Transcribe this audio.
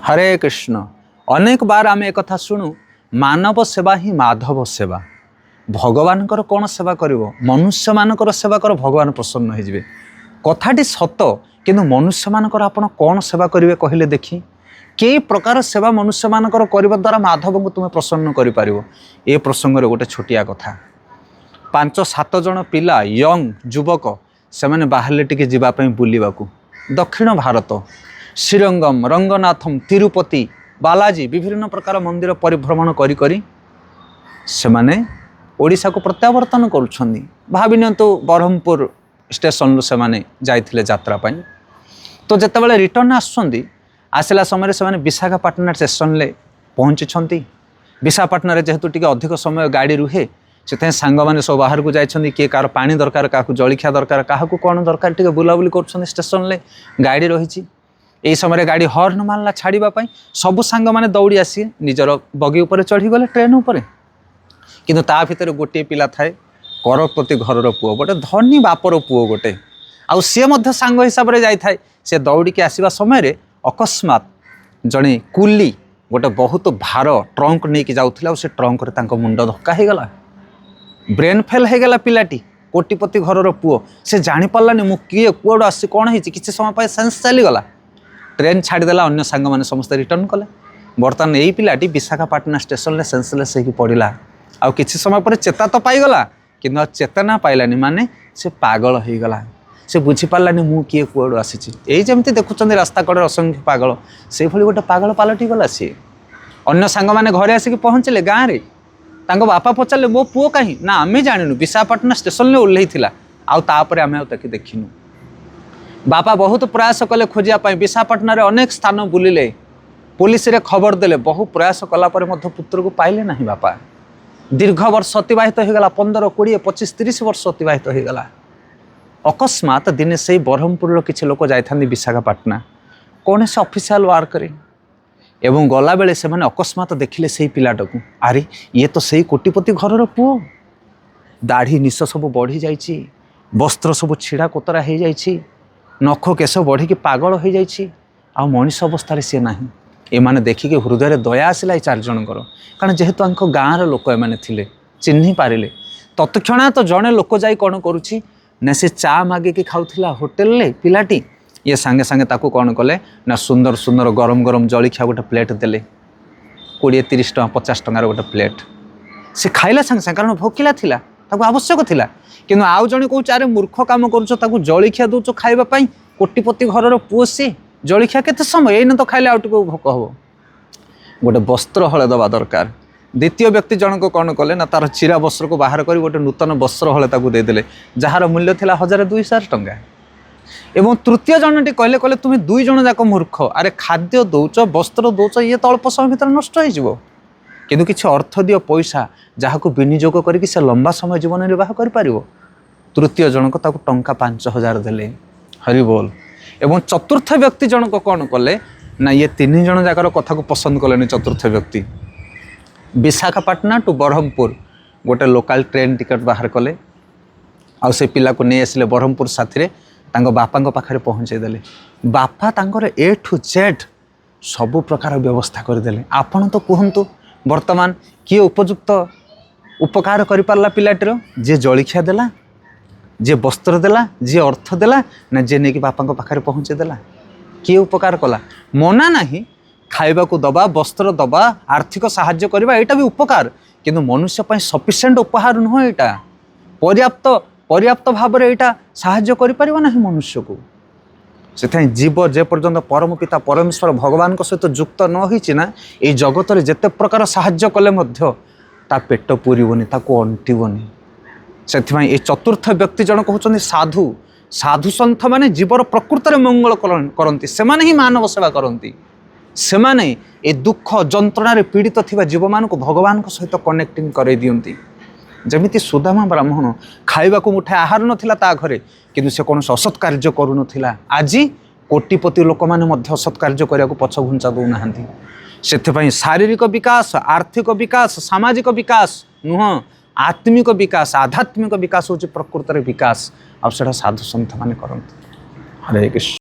हरे कृष्ण। अनेक बार आम एक कथा शुणु, मानव सेवा ही माधव सेवा। भगवान कौन सेवा कर, मनुष्य मानकर सेवा कर, भगवान प्रसन्न हो। कथाटी सत, किंतु मनुष्य मानकर आपण कौन सेवा करेंगे कहले देखी। कई प्रकार सेवा मनुष्य मानकर करने द्वारा माधव को तुम्हें प्रसन्न कर। ए प्रसंग रे गोटे छोटिया कथा। 5-7 जन पिला यंग युवक से बाहर टिके जावाई बुलवा दक्षिण भारत श्रीरंगम, रंगनाथम, तिरुपति, बालाजी विभिन्न प्रकार मंदिर परिभ्रमण करी से ओडिशा को प्रत्यावर्तन करुछंदी। भाविनियंतु ब्रह्मपुर स्टेशन से जाइथिले यात्रा पाई। तो जेतेबेले रिटर्न आसला समय से विशाखापाटना स्टेशन ले पहुँची। विशाखापाटना जेहेतु टिके अधिक समय गाड़ी रुहे से सांग मैंने सब बाहर को जाइछंदी। किए कार पानी दरकार, क्या जलखिया दरकार, क्या कौन दरकार, टिके बुलाबुली कर स्टेशन ले गाड़ी रही। यही समय गाड़ी हॉर्न मारला छाड़ापी। सबू सांग मैंने दौड़ी आसी निजर बगी उपर चढ़ीगले ट्रेन उपर। किंतु ता भितर गोटे पिला थाए, करोड़पति घर पुओ, गोटे धनी बापर पुओ गोटे, आउ सी सांग हिसाब से जाए। से दौड़ी आसवा समय अकस्मात जड़े कुली गोटे बहुत भार ट्रंक नहीं कि जाऊला, से ट्रंक रे मुंड धक्का हो गला। ब्रेन फेल हो गला। पिलाटी कोटिपति घर पुओ, से जापारानी मु किए कौड़ आसी कौन हो, किसी समय सेन्स चलीगला। ट्रेन छाड़देला, अन्य सांग मैंने समस्त रिटर्न कले। बर्तमान यही पिलाटी विशाखापाटना स्टेशन में सेन्सलेस हो पड़ा। आउ किसी समय पर चेता तो पाईगला, कि चेतना पाइलानी माने से पागल हो गला। से बुझीपारानी मु किए कौड़ आसी। यही जमी देखुं रास्ता कड़े असंख्य पागल, से भली गोटे पागल पलटि गला। सी अन्य सांग मैंने घरे आसिक पहुँचले गाँव में। तांको बापा पचारे मो पुओ कहीं ना, आम जानू विशाखापाटना स्टेशन में ओह्लैला। आउे आम देखिनु। बापा बहुत प्रयास कले खोजापी। विशाखापाटना अनेक स्थान बुलिले, पुलिस रे खबर देले, बहु प्रयास कलापर पुत्र को पाइले नहीं। बापा दीर्घ वर्ष अतिबाहित हो गला। 15, 20, 25, 30 वर्ष अतिबाहित हो गला। अकस्मात दिने से ब्रह्मपुर किसी लोक जाइथांदी विशाखापाटना कौन से ऑफिशियल वर्क रे, एवं गला बेले से माने अकस्मात देखिले से पिलाटा को। अरे ये तो सही कोटिपति घर पुओ। दाढ़ी निश सब बढ़ी जाइछि, वस्त्र सब छिड़ा कोतरा हो जाइछि, नख केश बढ़ी पागल हो जाइछि, आ मनीष अवस्था सी ना। एमाने देखिके हृदय दया आसला। 4 जनकर, कारण जेहेतु आंख गाँव लोक एमाने थिले, चिन्ही पारिले। तत्क्षणा तो जड़े लोक जाई कौन करुछि ना, से चा मागिकी खाऊला होटेल ले पिलाटी। ये सांगे सांगे ताकू कौन कले ना, सुंदर सुंदर गरम गरम जलखिया गोटे प्लेट देले। 20-30 टଙ୍କା 50 टଙ୍କାର गोटे प्लेट से खाइला सांगे सांगे, कारण भोकिला थिला, ताकू आवश्यक थिला। किंतु आउ जणे कहूछ, अरे मूर्ख काम करूछ, ताकू जलखिया दउछ खाइबा पई। कोटिपति घरर पुओ से जलखिया केते समय, एइने तो खाइले आउट को भोक हबो। गोटे वस्त्र हले दबा दरकार। द्वितीय व्यक्ति जनक कौन कले ना, तार चिरा वस्त्र को बाहर कर गोटे नूतन वस्त्र हले ताकू देदेले, जार मूल्य थिला 1000-2000 टଙ୍କା। एवं तृतीय जनटी कहले कहले तुम 2 जन जाक मूर्ख। अरे खाद्य दौच, वस्त्र दौच, ये तो अल्प समय भीतर नष्ट हो। किंतु किसी अर्थ दियो, पैसा जहाँ को विनियोग करके से लंबा समय जीवन निर्वाह कर पारिबो। तृतीय जनक ताकू टंका 5000 देले। हरि बोल। एवं चतुर्थ व्यक्ति जनक कौन कले ना, ये 3 जन जाकर कथा को पसंद कले। चतुर्थ व्यक्ति विशाखापाटना टू ब्रह्मपुर गोटे लोकल ट्रेन टिकट बाहर कले। आउ से पिला को नहीं आसिले ब्रह्मपुर साथी रे, तांको बापा पाखे पहुँचे देले। बापा तांकर A to Z सबु प्रकार व्यवस्था करदेले। आपण तो कहतु वर्तमान किए उपयुक्त उपकार कर पारला पिलाटीर, जे जलखिया देला, जे वस्त्र देला, जे अर्थ देला, ना जे नहीं कि बापा पाखे पहुँचे देला। किए उपकार कला, मना नहीं। खाइबा को दबा, वस्त्र दबा, आर्थिक साहाय्य करबा, एटा भी उपकार। किंतु मनुष्य पई सफिशिएंट उपहार नुह। एटा पर्याप्त भाव में यहाँ साहाय्य कर मनुष्य को। से जीव जे पर्यंत परम पिता परमेश्वर भगवान सहित युक्त न होना, ये जगत में जिते प्रकार साहाय्य कले ता पेट पूरबनी, ताको अंटिबनी। से ये चतुर्थ व्यक्ति जन कहते साधु। साधु सन्थ माने जीवर प्रकृत में मंगल करती, से ही मानव सेवा करती। से ये दुख जंत्रणा पीड़ित थिबा जीव मान को भगवान सहित कनेक्टिंग कर दियंती। जमिति सुदामा ब्राह्मण खाइबा को मुठे आहार नथिला ता घरे, किंतु से कौन असत् कार्य करू नथिला। आज कोटिपति लोक माने मध्य असत् कार्य करिया को पछ घुंचा दउ नाहंती। सेथिपई शारीरिक विकास, आर्थिक विकास, सामाजिक विकास नुह, आत्मिक विकास, आध्यात्मिक विकास होची प्रकृत रे विकास। आ सेटा साधु सन्थ माने करंती। हरे कृष्ण।